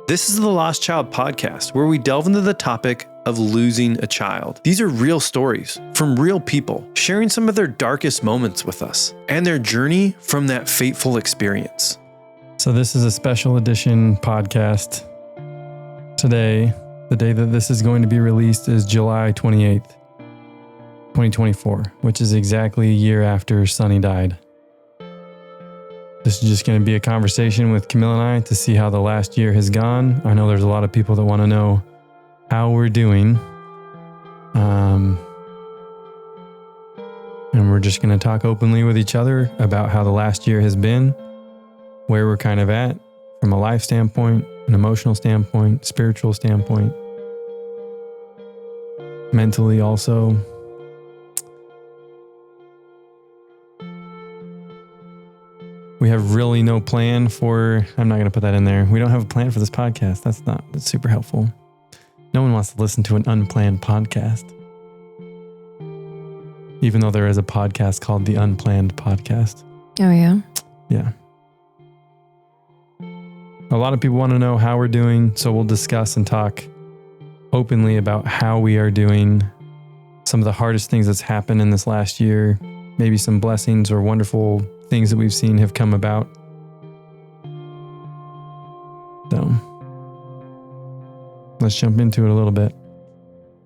This is the Lost Child podcast, where we delve into the topic of losing a child. These are real stories from real people, sharing some of their darkest moments with us and their journey from that fateful experience. So this is a special edition podcast. Today, the day that this is going to be released is July 28th, 2024, which is exactly a year after Sunni died. This is just going to be a conversation with Camille and I to see how the last year has gone. I know there's a lot of people that want to know how we're doing. And we're just going to talk openly with each other about how the last year has been, where we're kind of at from a life standpoint, an emotional standpoint, spiritual standpoint, mentally also. We have really no plan for, I'm not going to put that in there. We don't have a plan for this podcast. That's super helpful. No one wants to listen to an unplanned podcast. Even though there is a podcast called The Unplanned Podcast. Oh, yeah? Yeah. A lot of people want to know how we're doing, so we'll discuss and talk openly about how we are doing, some of the hardest things that's happened in this last year, maybe some blessings or wonderful things that we've seen have come about. So let's jump into it a little bit.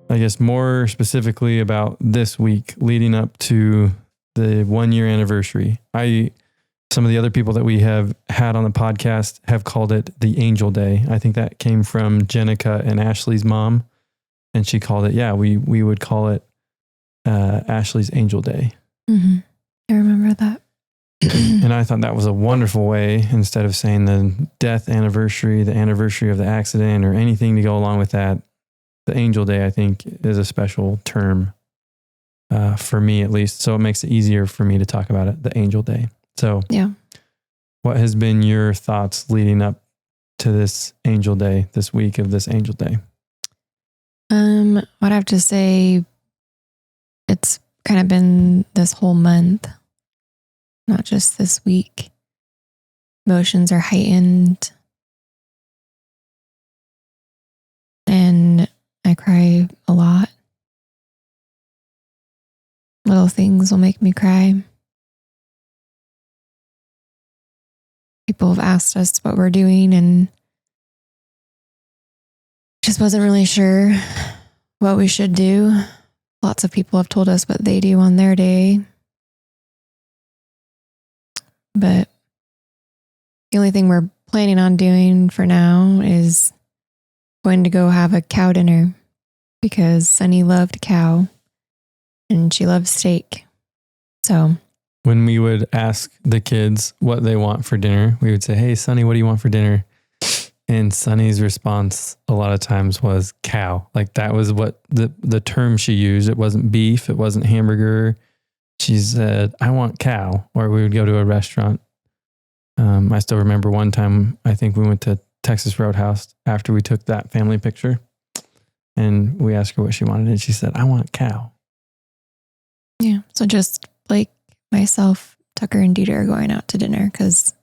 I guess more specifically about this week leading up to the 1 year anniversary. Some of the other people that we have had on the podcast have called it the Angel Day. I think that came from Jenica and Ashley's mom. And she called it, we would call it Ashley's Angel Day. Mm-hmm. I remember that. And I thought that was a wonderful way, instead of saying the death anniversary, the anniversary of the accident, or anything to go along with that. The Angel Day, I think, is a special term for me, at least. So it makes it easier for me to talk about it, the Angel Day. So yeah. What has been your thoughts leading up to this Angel Day, this week of this Angel Day? What I have to say, it's kind of been this whole month. Not just this week. Emotions are heightened. And I cry a lot. Little things will make me cry. People have asked us what we're doing, and just wasn't really sure what we should do. Lots of people have told us what they do on their day. But the only thing we're planning on doing for now is going to go have a cow dinner, because Sunni loved cow and she loves steak. So when we would ask the kids what they want for dinner, we would say, "Hey, Sunni, what do you want for dinner?" And Sunni's response a lot of times was cow. Like that was what the term she used. It wasn't beef. It wasn't hamburger. She said, "I want cow," or we would go to a restaurant. I still remember one time, I think we went to Texas Roadhouse after we took that family picture, and we asked her what she wanted, and she said, "I want cow." Yeah. So just Blake, myself, Tucker, and Dieter are going out to dinner because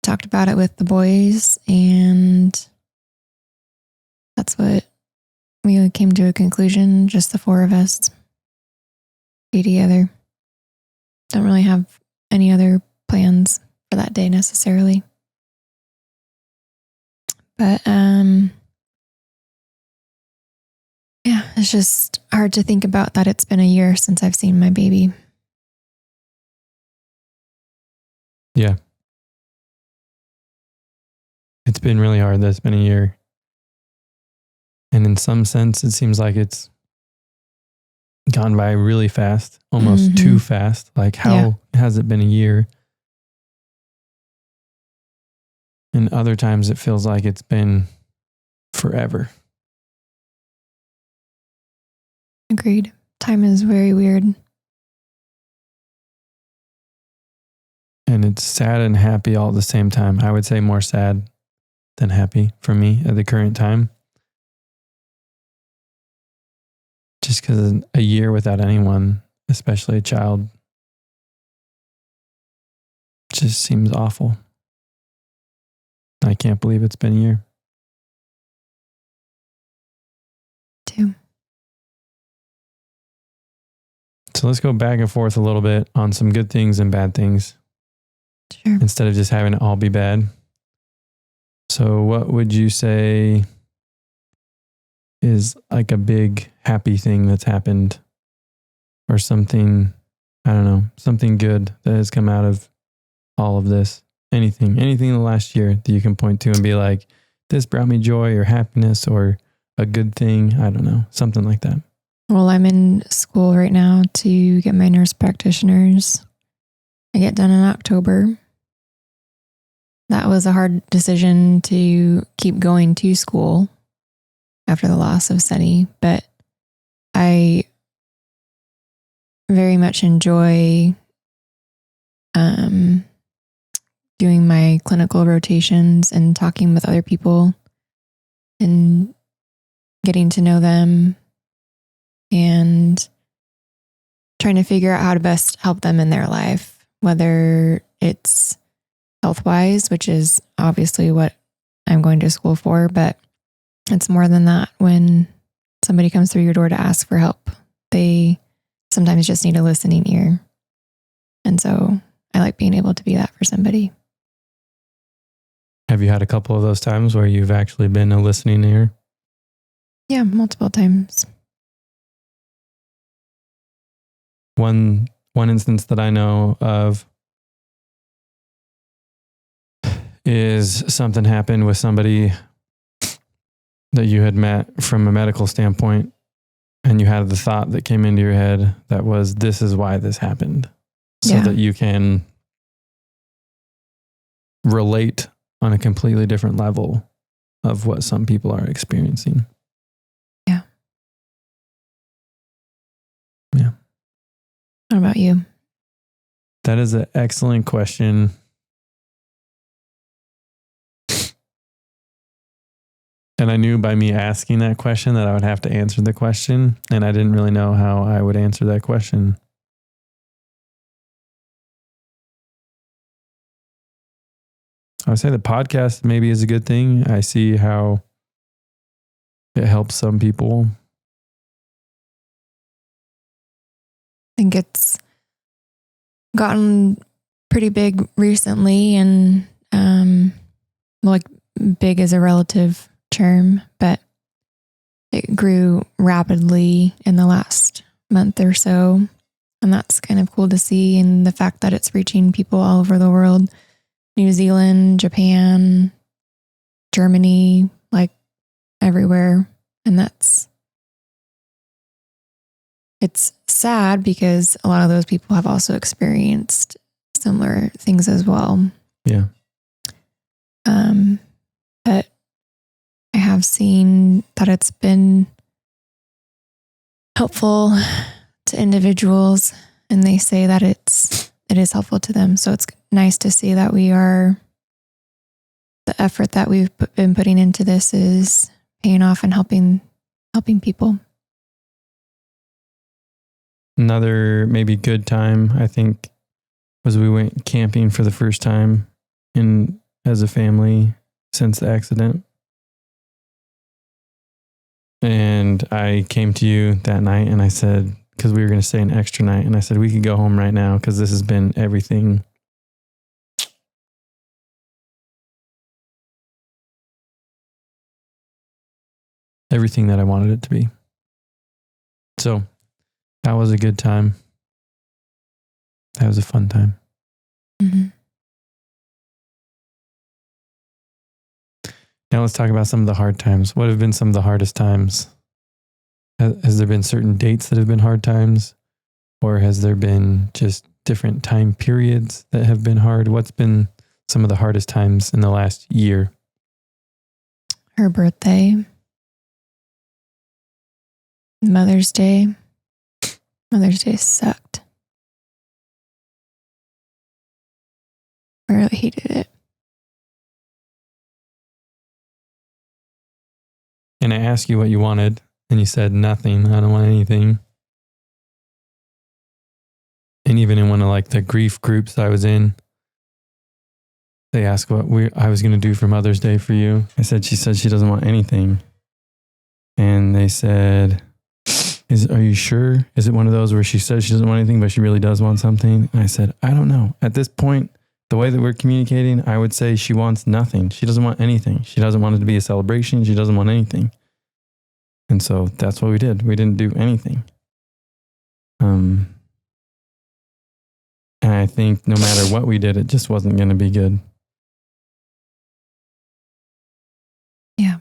talked about it with the boys, and that's what we came to a conclusion. Just the four of us be together. Don't really have any other plans for that day necessarily. But yeah, it's just hard to think about that it's been a year since I've seen my baby. Yeah. It's been really hard that it's been a year. And in some sense, it seems like it's gone by really fast, almost too fast. Like, how has it been a year? And other times it feels like it's been forever. Agreed. Time is very weird. And it's sad and happy all at the same time. I would say more sad than happy for me at the current time. Just because a year without anyone, especially a child, just seems awful. I can't believe it's been a year. So let's go back and forth a little bit on some good things and bad things. Sure. Instead of just having it all be bad. So what would you say is like a big happy thing that's happened, or something, I don't know, something good that has come out of all of this? Anything in the last year that you can point to and be like, this brought me joy or happiness or a good thing. I don't know, something like that. Well, I'm in school right now to get my nurse practitioners. I get done in October. That was a hard decision to keep going to school after the loss of Sunni, but I very much enjoy doing my clinical rotations and talking with other people and getting to know them and trying to figure out how to best help them in their life, whether it's health-wise, which is obviously what I'm going to school for, but it's more than that. When somebody comes through your door to ask for help, they sometimes just need a listening ear. And so I like being able to be that for somebody. Have you had a couple of those times where you've actually been a listening ear? Yeah, multiple times. One instance that I know of is something happened with somebody that you had met from a medical standpoint, and you had the thought that came into your head that was, this is why this happened. So that you can relate on a completely different level of what some people are experiencing. Yeah. Yeah. What about you? That is an excellent question. And I knew by me asking that question that I would have to answer the question, and I didn't really know how I would answer that question. I would say the podcast maybe is a good thing. I see how it helps some people. I think it's gotten pretty big recently, and like big is a relative term, but it grew rapidly in the last month or so. And that's kind of cool to see. And the fact that it's reaching people all over the world, New Zealand, Japan, Germany, like everywhere. And it's sad because a lot of those people have also experienced similar things as well. Yeah. But I have seen that it's been helpful to individuals, and they say that it is helpful to them. So it's nice to see that the effort that we've been putting into this is paying off and helping people. Another maybe good time, I think, was we went camping for the first time as a family since the accident. And I came to you that night and I said, because we were going to stay an extra night, and I said, we could go home right now because this has been everything. Everything that I wanted it to be. So that was a good time. That was a fun time. Mm-hmm. Now let's talk about some of the hard times. What have been some of the hardest times? Has there been certain dates that have been hard times? Or has there been just different time periods that have been hard? What's been some of the hardest times in the last year? Her birthday. Mother's Day. Mother's Day sucked. I really hated it. And I asked you what you wanted, and you said nothing. I don't want anything. And even in one of like the grief groups I was in, they asked what I was going to do for Mother's Day for you. She said she doesn't want anything. And they said, are you sure? Is it one of those where she says she doesn't want anything, but she really does want something? And I said, I don't know. At this point, the way that we're communicating, I would say she wants nothing. She doesn't want anything. She doesn't want it to be a celebration. She doesn't want anything. And so that's what we did. We didn't do anything. And I think no matter what we did, it just wasn't going to be good. Yeah.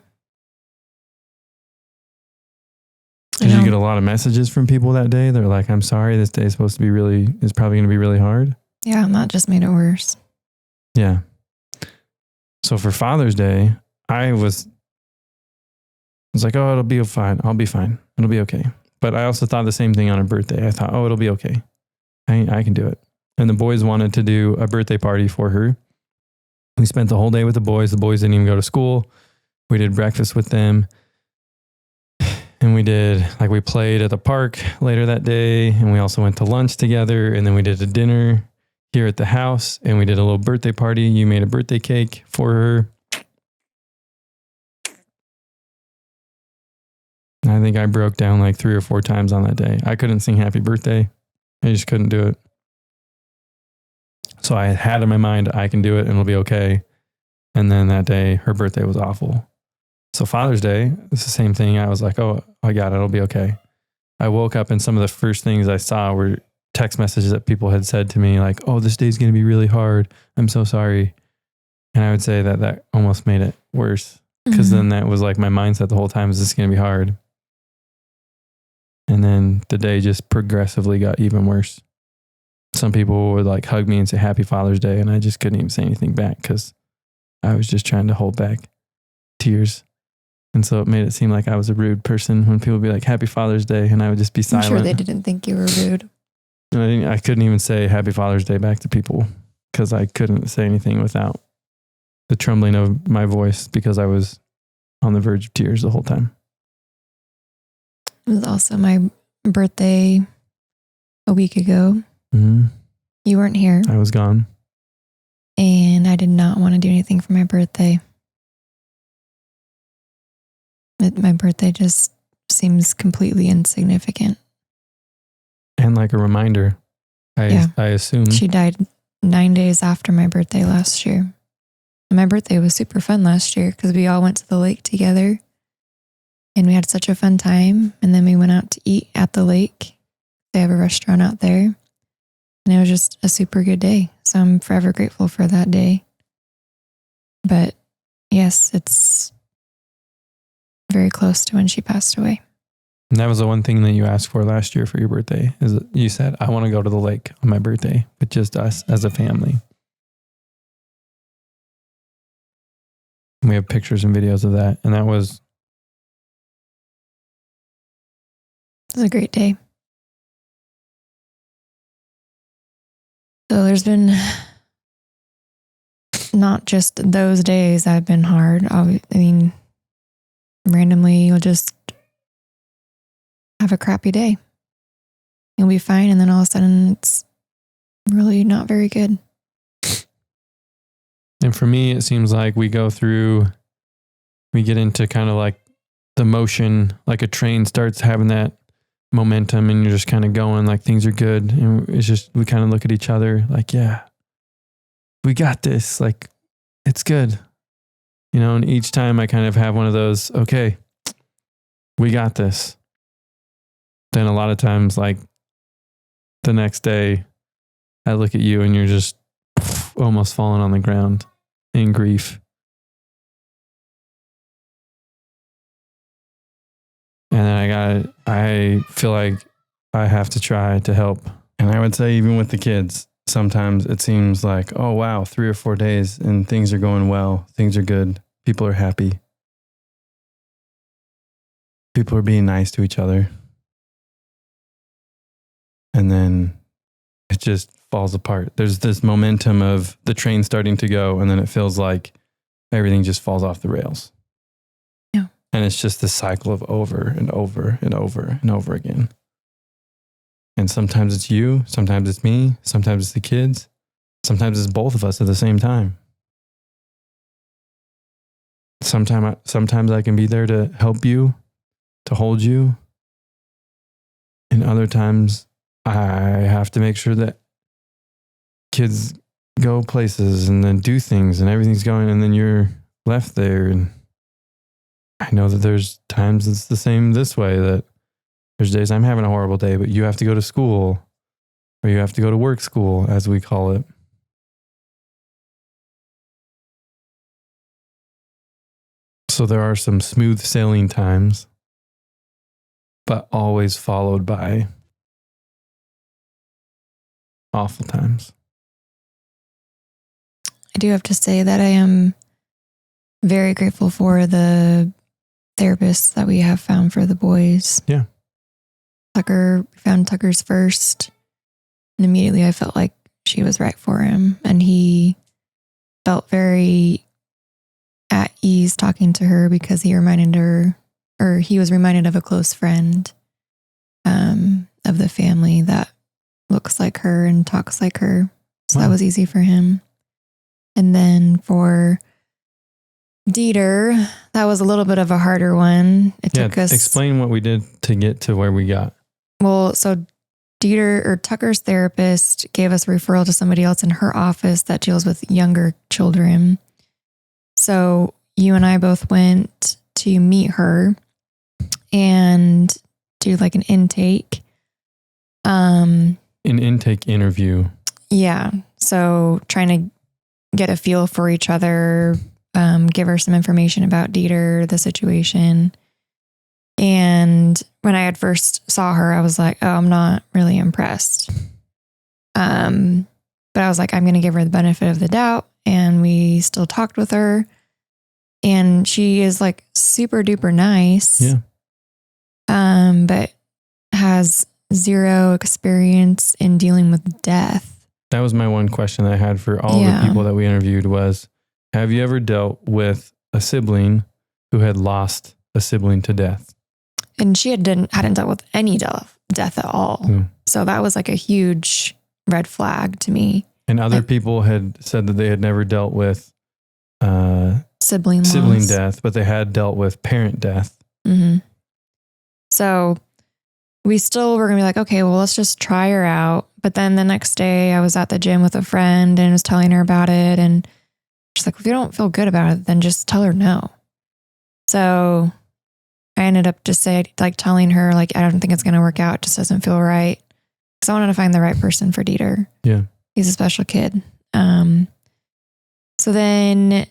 Did you get a lot of messages from people that day? They're like, I'm sorry, this day is supposed to be is probably going to be really hard. Yeah, and that just made it worse. Yeah. So for Father's Day, I was like, oh, it'll be fine. I'll be fine. It'll be okay. But I also thought the same thing on her birthday. I thought, oh, it'll be okay. I can do it. And the boys wanted to do a birthday party for her. We spent the whole day with the boys. The boys didn't even go to school. We did breakfast with them. And we played at the park later that day. And we also went to lunch together. And then we did a dinner here at the house. And we did a little birthday party. You made a birthday cake for her. I think I broke down like 3 or 4 times on that day. I couldn't sing happy birthday. I just couldn't do it. So I had in my mind, I can do it and it'll be okay. And then that day, her birthday was awful. So Father's Day, it's the same thing. I was like, oh, I got it. It'll be okay. I woke up and some of the first things I saw were text messages that people had said to me like, oh, this day's going to be really hard. I'm so sorry. And I would say that almost made it worse because then that was like my mindset the whole time, is this going to be hard? And then the day just progressively got even worse. Some people would like hug me and say happy Father's Day. And I just couldn't even say anything back because I was just trying to hold back tears. And so it made it seem like I was a rude person when people would be like happy Father's Day. And I would just be silent. I'm sure they didn't think you were rude. And I couldn't even say happy Father's Day back to people because I couldn't say anything without the trembling of my voice because I was on the verge of tears the whole time. It was also my birthday a week ago. Mm-hmm. You weren't here. I was gone. And I did not want to do anything for my birthday. My birthday just seems completely insignificant. And like a reminder, I assume. She died 9 days after my birthday last year. And my birthday was super fun last year because we all went to the lake together. And we had such a fun time. And then we went out to eat at the lake. They have a restaurant out there. And it was just a super good day. So I'm forever grateful for that day. But yes, it's very close to when she passed away. And that was the one thing that you asked for last year for your birthday, is that you said, I want to go to the lake on my birthday with just us as a family. And we have pictures and videos of that. And that was... It was a great day. So there's been not just those days that have been hard. I mean, randomly you'll just have a crappy day. You'll be fine. And then all of a sudden it's really not very good. And for me, it seems like we get into kind of like the motion, like a train starts having that momentum and you're just kind of going like things are good. And it's just, we kind of look at each other like, yeah, we got this. Like, it's good. You know, and each time I kind of have one of those, okay, we got this. Then a lot of times, like the next day, I look at you and you're just almost falling on the ground in grief. And then I feel like I have to try to help. And I would say even with the kids, sometimes it seems like, oh, wow, 3 or 4 days and things are going well. Things are good. People are happy. People are being nice to each other. And then it just falls apart. There's this momentum of the train starting to go, and then it feels like everything just falls off the rails. Yeah. And it's just this cycle of over and over and over and over again. And sometimes it's you, sometimes it's me, sometimes it's the kids, sometimes it's both of us at the same time. Sometimes I can be there to help you, to hold you. And other times I have to make sure that kids go places and then do things and everything's going, and then you're left there. And I know that there's times it's the same this way, that there's days I'm having a horrible day, but you have to go to school, or you have to go to work school, as we call it. So there are some smooth sailing times, but always followed by awful times. I do have to say that I am very grateful for the therapists that we have found for the boys. Yeah. Tucker, found Tucker's first, and immediately I felt like she was right for him. And he felt very at ease talking to her because he reminded her, or he was reminded of a close friend of the family that looks like her and talks like her. So Wow. that was easy for him. And then for Dieter, that was a little bit of a harder one. It took us. Explain what we did to get to where we got. Well, so Dieter, or Tucker's therapist, gave us a referral to somebody else in her office that deals with younger children. So you and I both went to meet her and do like an intake. An intake interview. Yeah. So trying to get a feel for each other, give her some information about Dieter, the situation. And when I had first saw her, I was like, oh, I'm not really impressed. But I was like, I'm going to give her the benefit of the doubt. And we still talked with her. And she is like super duper nice. Yeah. But has zero experience in dealing with death. That was my one question I had for all the people that we interviewed was, have you ever dealt with a sibling who had lost a sibling to death? And she hadn't dealt with any death at all. So that was like a huge red flag to me. And other people had said that they had never dealt with sibling death, but they had dealt with parent death. Mm-hmm. So we still were going to be like, okay, well, let's just try her out. But then the next day I was at the gym with a friend and was telling her about it. And she's like, if you don't feel good about it, then just tell her no. So I ended up just telling her, like, I don't think it's going to work out. It just doesn't feel right. Because I wanted to find the right person for Dieter. Yeah. He's a special kid. So then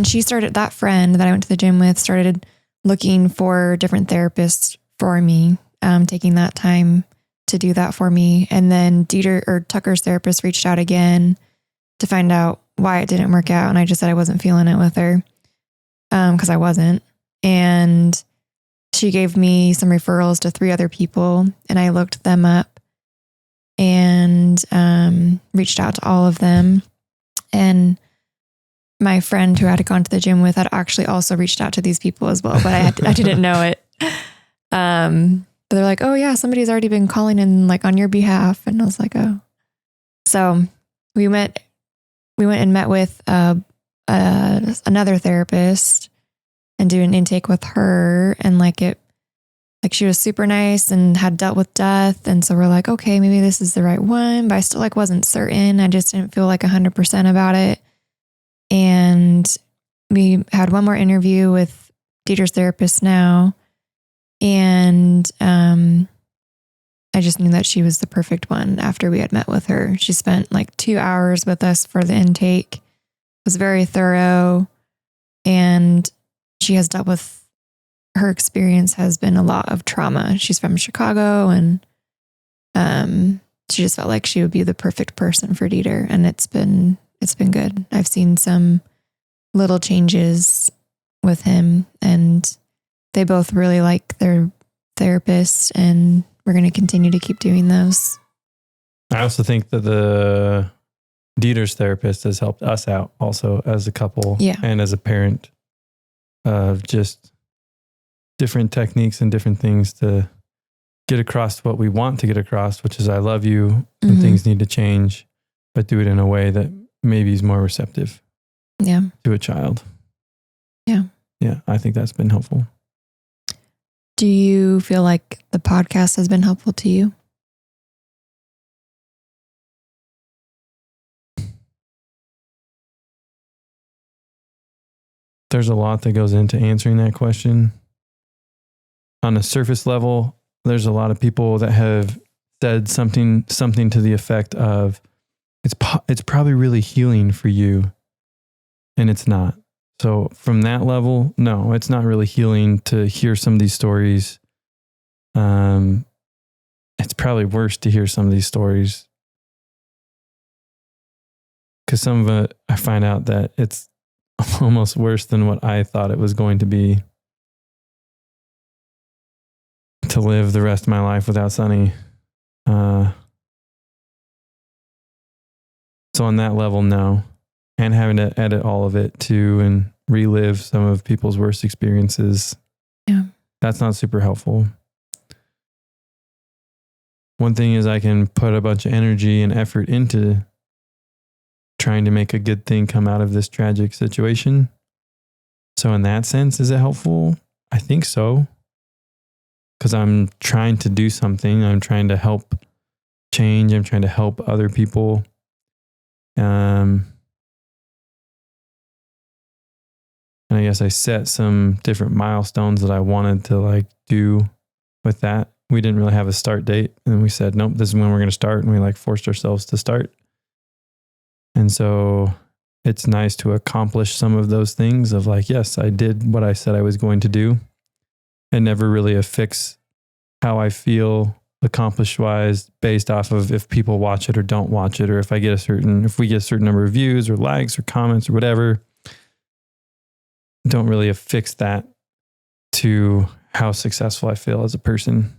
she started, that friend that I went to the gym with started looking for different therapists for me, taking that time to do that for me. And then Tucker's therapist reached out again to find out why it didn't work out. And I just said I wasn't feeling it with her because I wasn't. And she gave me some referrals to 3 other people, and I looked them up and reached out to all of them. And my friend who I had gone to the gym with had actually also reached out to these people as well, but I didn't know it. But they're like, oh yeah, somebody's already been calling in like on your behalf. And I was like, oh. So we went and met with another therapist and do an intake with her. And she was super nice and had dealt with death. And so we're like, okay, maybe this is the right one, but I still wasn't certain. I just didn't feel 100% about it. And we had one more interview with Dieter's therapist now. And I just knew that she was the perfect one after we had met with her. She spent 2 hours with us for the intake, was very thorough, and she has dealt with, her experience has been a lot of trauma. She's from Chicago, and she just felt like she would be the perfect person for Dieter. And it's been good. I've seen some little changes with him, and they both really like their therapist, and we're going to continue to keep doing those. I also think that the Dieter's therapist has helped us out also as a couple and as a parent of just different techniques and different things to get across what we want to get across, which is I love you and things need to change, but do it in a way that maybe is more receptive to a child. Yeah. Yeah. I think that's been helpful. Do you feel like the podcast has been helpful to you? There's a lot that goes into answering that question. On a surface level, there's a lot of people that have said something to the effect of, it's probably really healing for you, and it's not. So from that level, no, it's not really healing to hear some of these stories. It's probably worse to hear some of these stories, because some of it, I find out that it's almost worse than what I thought it was going to be, to live the rest of my life without Sunni. So on that level, no. And having to edit all of it too and relive some of people's worst experiences. Yeah. That's not super helpful. One thing is I can put a bunch of energy and effort into trying to make a good thing come out of this tragic situation. So in that sense, is it helpful? I think so. Because I'm trying to do something. I'm trying to help change. I'm trying to help other people. And I guess I set some different milestones that I wanted to do with that. We didn't really have a start date. And we said, nope, this is when we're going to start. And we forced ourselves to start. And so it's nice to accomplish some of those things of yes, I did what I said I was going to do. And never really affix how I feel accomplished wise based off of if people watch it or don't watch it, or if we get a certain number of views or likes or comments or whatever. Don't really affix that to how successful I feel as a person,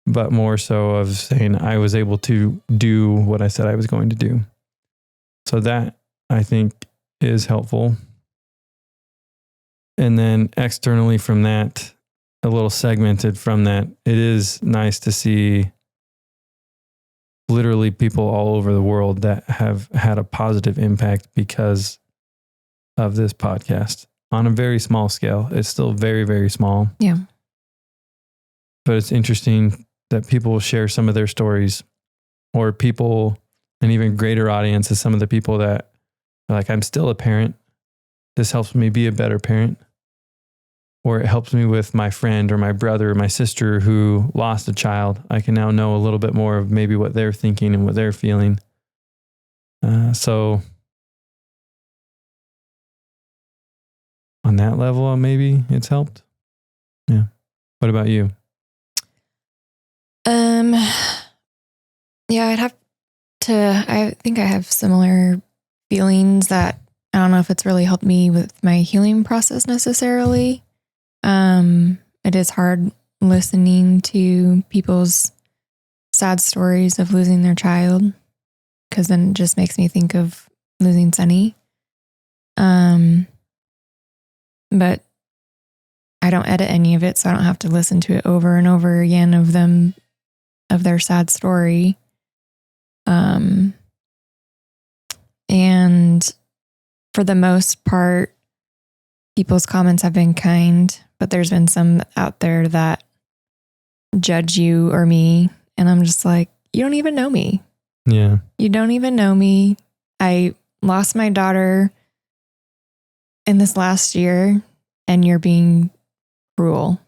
but more so of saying I was able to do what I said I was going to do. So that I think is helpful. And then externally from that, a little segmented from that, it is nice to see literally people all over the world that have had a positive impact because of this podcast on a very small scale. It's still very, very small. Yeah. But it's interesting that people share some of their stories, or people, an even greater audience is some of the people that are I'm still a parent. This helps me be a better parent. Or it helps me with my friend or my brother or my sister who lost a child. I can now know a little bit more of maybe what they're thinking and what they're feeling. So on that level, maybe it's helped. Yeah. What about you? Yeah, I think I have similar feelings that I don't know if it's really helped me with my healing process necessarily. It is hard listening to people's sad stories of losing their child, because then it just makes me think of losing Sunni. But I don't edit any of it, so I don't have to listen to it over and over again of their sad story. And for the most part, people's comments have been kind, but there's been some out there that judge you or me. And I'm just you don't even know me. Yeah. You don't even know me. I lost my daughter in this last year, and you're being cruel.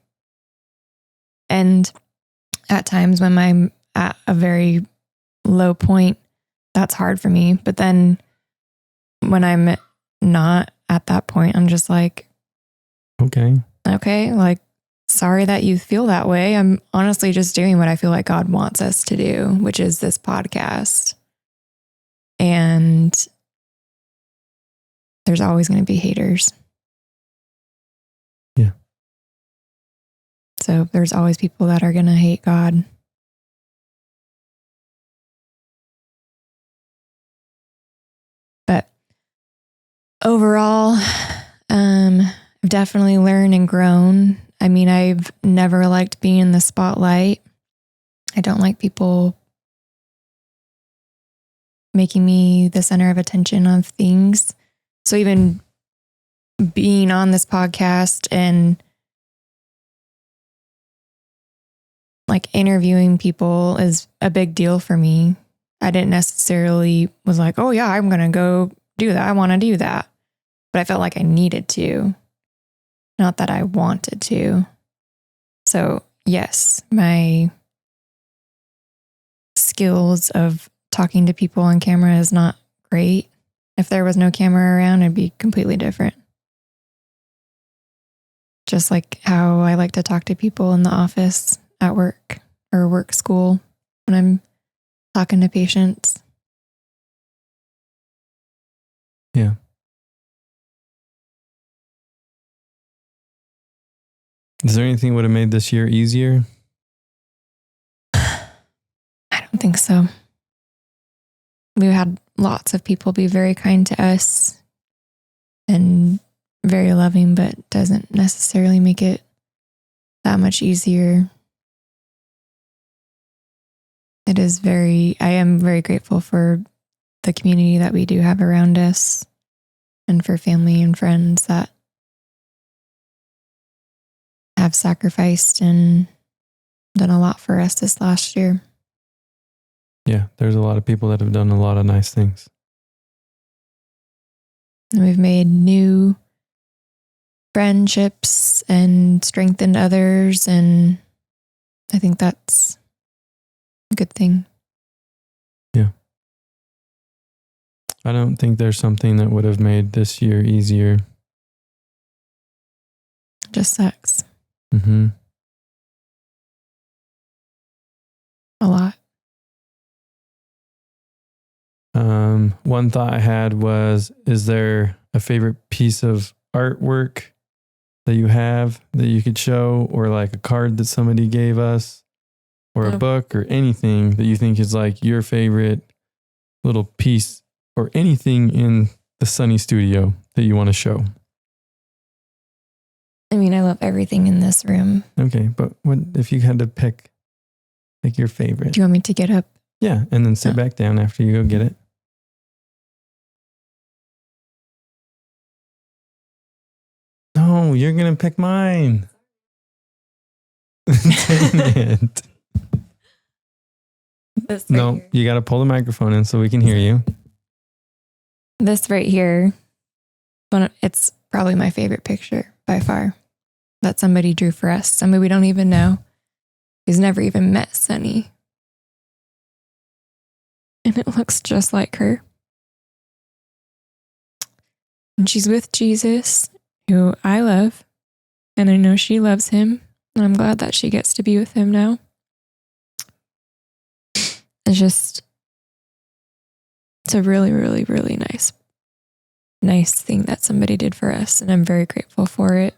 And at times when I'm at a very low point, that's hard for me. But then when I'm not at that point, I'm just okay, sorry that you feel that way. I'm honestly just doing what I feel like God wants us to do, which is this podcast. And there's always going to be haters. Yeah. So there's always people that are going to hate God. But overall, I've definitely learned and grown. I mean, I've never liked being in the spotlight. I don't like people making me the center of attention of things. So even being on this podcast and like interviewing people is a big deal for me. I didn't necessarily was like, oh yeah, I'm going to go do that. I want to do that. But I felt like I needed to, not that I wanted to. So yes, my skills of talking to people on camera is not great. If there was no camera around, it'd be completely different. Just like how I like to talk to people in the office at work or work school when I'm talking to patients. Yeah. Is there anything that would have made this year easier? I don't think so. We've had lots of people be very kind to us and very loving, but doesn't necessarily make it that much easier. I am very grateful for the community that we do have around us and for family and friends that have sacrificed and done a lot for us this last year. Yeah, there's a lot of people that have done a lot of nice things. And we've made new friendships and strengthened others, and I think that's a good thing. Yeah. I don't think there's something that would have made this year easier. It just sucks. Mm-hmm. A lot. One thought I had was, is there a favorite piece of artwork that you have that you could show, or like a card that somebody gave us, or a book, or anything that you think is like your favorite little piece, or anything in the Sunni studio that you want to show? I mean, I love everything in this room. Okay, but what if you had to pick like your favorite? Do you want me to get up? Yeah, and then sit back down after you go get it. No, you're going to pick mine. Dang it. This right No, here. you got to pull the microphone in so we can hear you. This right here, it's probably my favorite picture by far that somebody drew for us. Somebody we don't even know. He's never even met Sunny. And it looks just like her. And she's with Jesus, who I love. And I know she loves him. And I'm glad that she gets to be with him now. It's a really, really, really nice thing that somebody did for us. And I'm very grateful for it.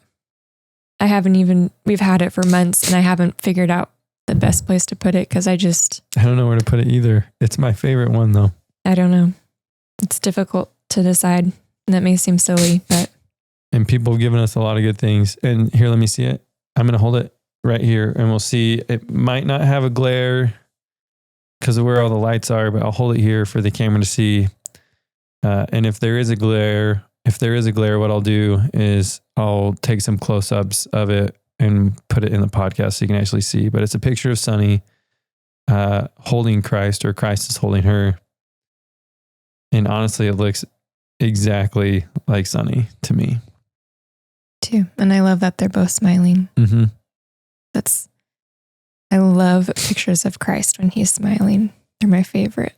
We've had it for months and I haven't figured out the best place to put it because I don't know where to put it either. It's my favorite one though. I don't know. It's difficult to decide. And that may seem silly, but. And people have given us a lot of good things. And here, let me see it. I'm going to hold it right here and we'll see. It might not have a glare because of where all the lights are, but I'll hold it here for the camera to see. And if there is a glare, what I'll do is I'll take some close-ups of it and put it in the podcast so you can actually see. But it's a picture of Sunny holding Christ, or Christ is holding her. And honestly, it looks exactly like Sunny to me. Too. And I love that they're both smiling. Mm-hmm. I love pictures of Christ when he's smiling. They're my favorite.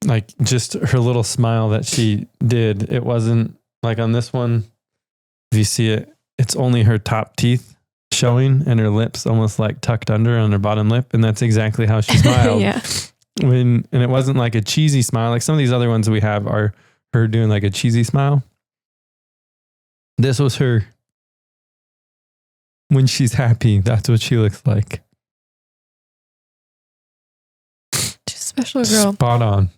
Like just her little smile that she did. It wasn't like on this one. If you see it, it's only her top teeth showing and her lips almost like tucked under on her bottom lip. And that's exactly how she smiled. Yeah. And it wasn't like a cheesy smile. Like some of these other ones we have are her doing like a cheesy smile. This was her. When she's happy, that's what she looks like. She's a special girl. Spot on.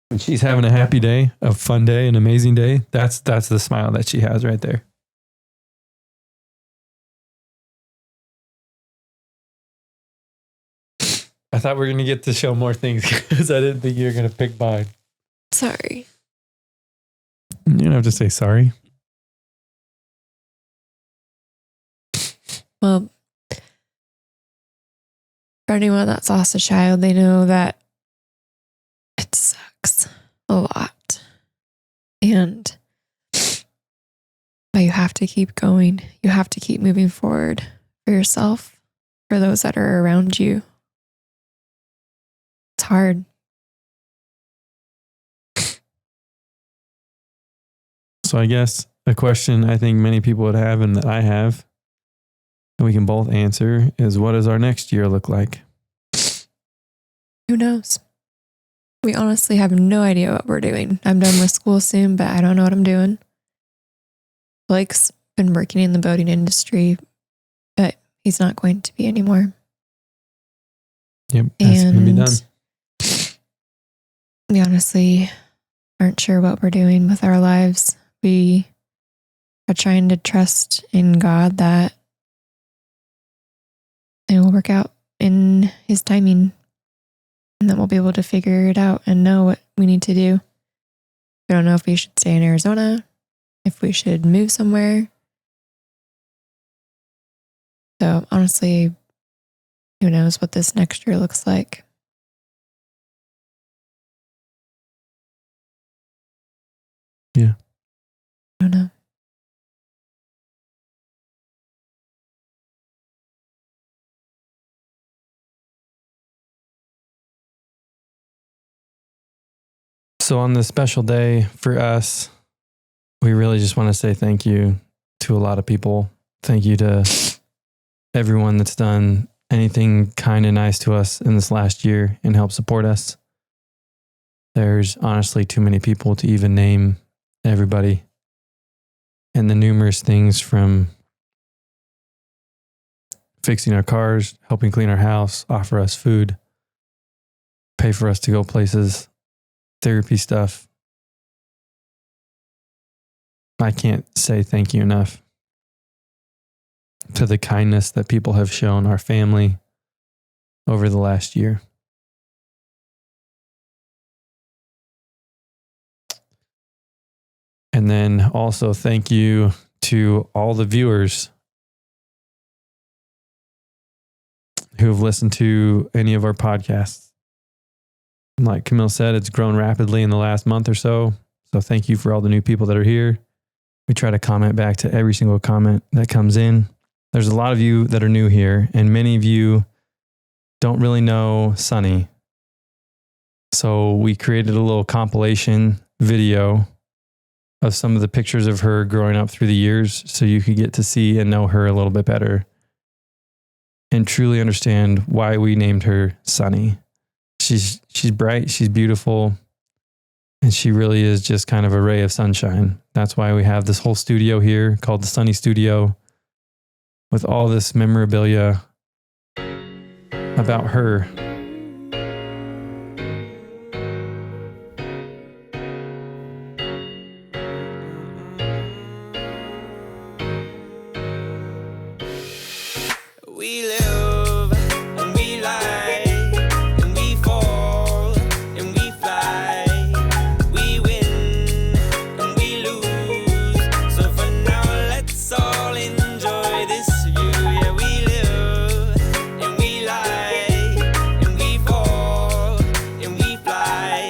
When she's having a happy day, a fun day, an amazing day, that's the smile that she has right there. I thought we were going to get to show more things because I didn't think you were going to pick mine. Sorry. You don't have to say sorry. Well, for anyone that's lost a child, they know that it sucks a lot. But you have to keep going. You have to keep moving forward for yourself, for those that are around you. It's hard. So I guess a question I think many people would have and that I have, and we can both answer, is what does our next year look like? Who knows? We honestly have no idea what we're doing. I'm done with school soon, but I don't know what I'm doing. Blake's been working in the boating industry, but he's not going to be anymore. Yep, that's going to be done. We honestly aren't sure what we're doing with our lives. We are trying to trust in God that it will work out in His timing, and that we'll be able to figure it out and know what we need to do. We don't know if we should stay in Arizona, if we should move somewhere. So honestly, who knows what this next year looks like? Yeah. I don't know. So on this special day for us, we really just want to say thank you to a lot of people. Thank you to everyone that's done anything kind and nice to us in this last year and helped support us. There's honestly too many people to even name everybody. And the numerous things from fixing our cars, helping clean our house, offer us food, pay for us to go places, therapy stuff. I can't say thank you enough to the kindness that people have shown our family over the last year. And then also thank you to all the viewers who have listened to any of our podcasts. Like Camille said, it's grown rapidly in the last month or so. So thank you for all the new people that are here. We try to comment back to every single comment that comes in. There's a lot of you that are new here, and many of you don't really know Sunni. So we created a little compilation video of some of the pictures of her growing up through the years so you could get to see and know her a little bit better and truly understand why we named her Sunni. She's bright, she's beautiful, and she really is just kind of a ray of sunshine. That's why we have this whole studio here called the Sunni Studio with all this memorabilia about her. We live and we lie and we fall and we fly. We win and we lose. So for now, let's all enjoy this view. Yeah, we live and we lie and we fall and we fly.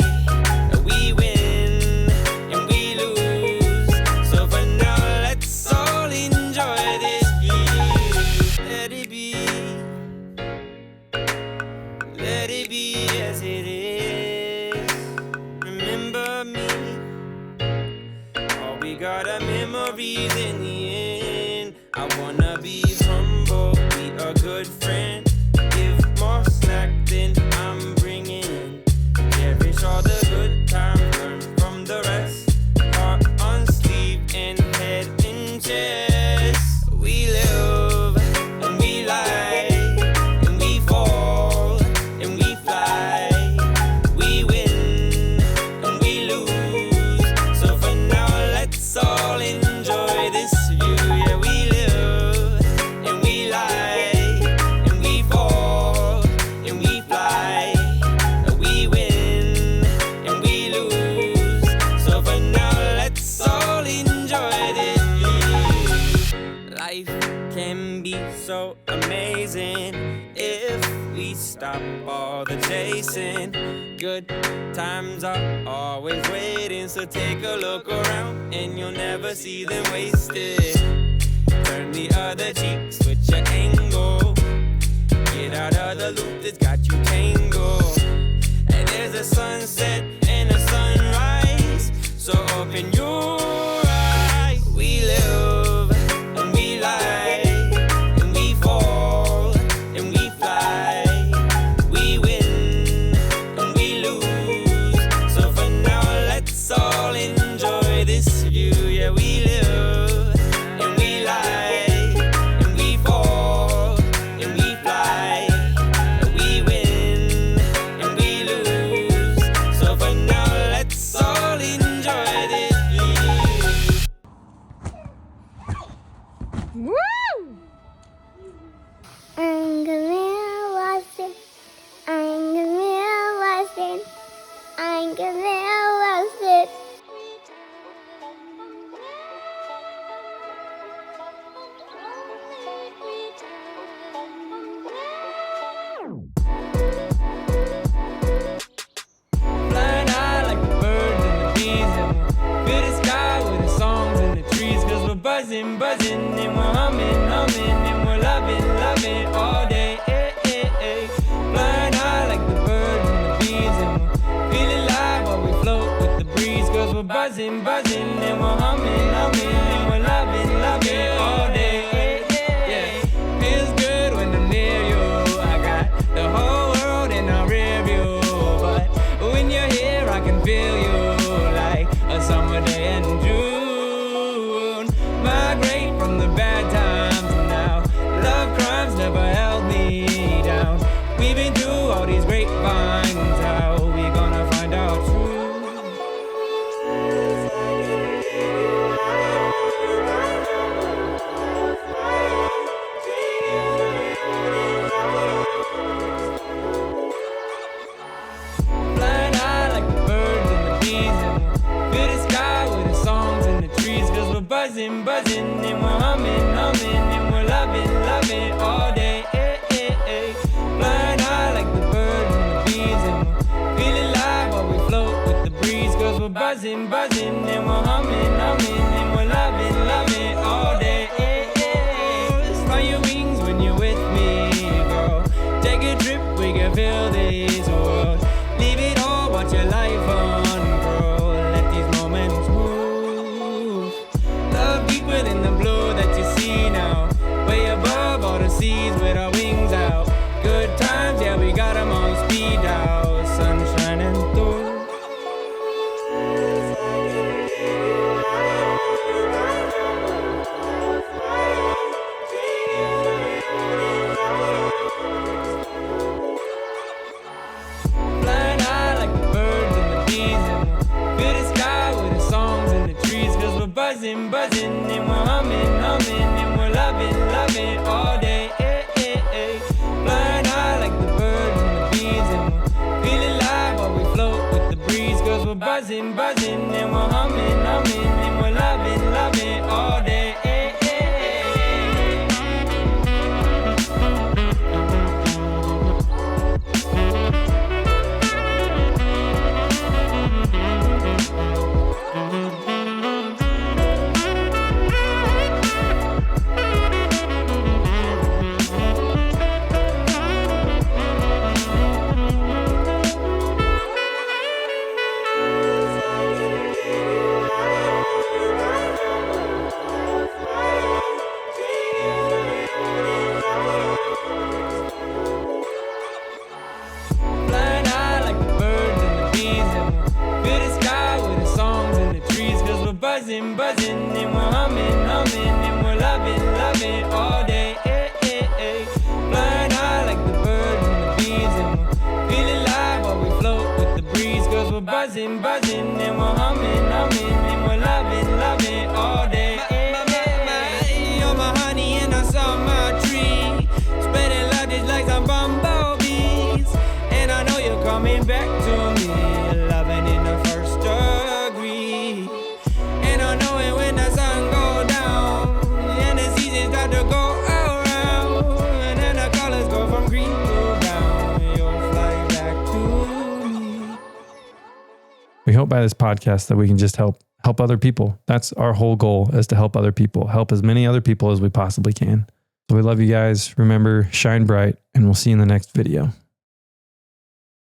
We win and we lose. So for now, let's all enjoy this view. Let it be. Let it be as it is. Remember me. All we got are memories in the end. I wanna be humble, be a good friend. Give more slack than I'm bringing. Cherish all the good times, learn from the rest. Heart on sleeve and head in chest. We live and we lie. so amazing if we stop all the chasing. Good times are always waiting, so take a look around and you'll never see them wasted. Turn the other cheek, switch your angle. Get out of the loop that's got you tangled. And there's a sunset and a sunrise, so open your eyes. We live and we lie, and we fall and we fly. We win and we lose, so for now let's all enjoy this view. Yeah, we live and we lie, and we fall and we fly. We win and we lose, so for now let's all enjoy this view. I'm Camille Watson. I'm Camille Watson. I'm Camille Watson. Flying high like the birds and the bees, and we'll fill the sky with the songs and the trees. Cause we're buzzing, buzzing, and we're humming, humming, and we're loving, loving all day. Flying high like the birds and the bees, and we'll feel alive while we float with the breeze. Cause we're buzzing, buzzing, and we're humming, humming, and we're loving, loving all day. Yeah, feels good when I'm near you. I got the whole world in a rear view, but when you're here, I can feel you like a summer day in June. Migrate from the bad times now. Love crimes never held me down. We've been through all these grapevines. How we gonna find out truth? Flying high like the birds and the bees, and we'll fill the sky with the songs and the trees. Cause we're buzzing, buzzing, and we're humming, humming, and we're loving, loving all day. Flying high like the birds and the bees, and we'll feel alive while we float with the breeze. Cause we're buzzing, buzzing, and we're humming, humming, and we're loving, loving all day. Spread your wings when you're with me, girl. Take a trip, we can feel this world. Leave it all, watch your life ungrow. Let these moments move. Love deeper than the blue that you see now. Way above all the seas with our wings out. Good times, yeah, we got 'em on speed dial. Sun shining through. Flying high like the birds and the bees, and we'll fill the sky with the songs and the trees. Cause we're buzzing, buzzing, and we're humming, humming, and we're loving, loving all day. Flying high like the birds and the bees, and we'll feel alive while we float with the breeze. Cause we're buzzing, buzzing, and we're humming, humming, and we're loving, loving all day. Flying high like the birds and the bees, and we'll fill the sky with the songs and the trees. Cause we're buzzing, buzzing, and we're humming, humming, and we're loving, loving all day. Flying high like the birds and the bees, and we'll feel alive while we float with the breeze. Cause we're buzzing, buzzing, and we're humming, humming, and we're loving, loving all day. You're my honey and I saw my tree, spreading love just like some bumblebees. And I know you're coming back to me, loving in the first degree. And I know it when the sun goes down and the seasons start to go around. we hope by this podcast that we can just help other people. That's our whole goal, is to help other people, help as many other people as we possibly can. So we love you guys. Remember, shine bright, and we'll see you in the next video.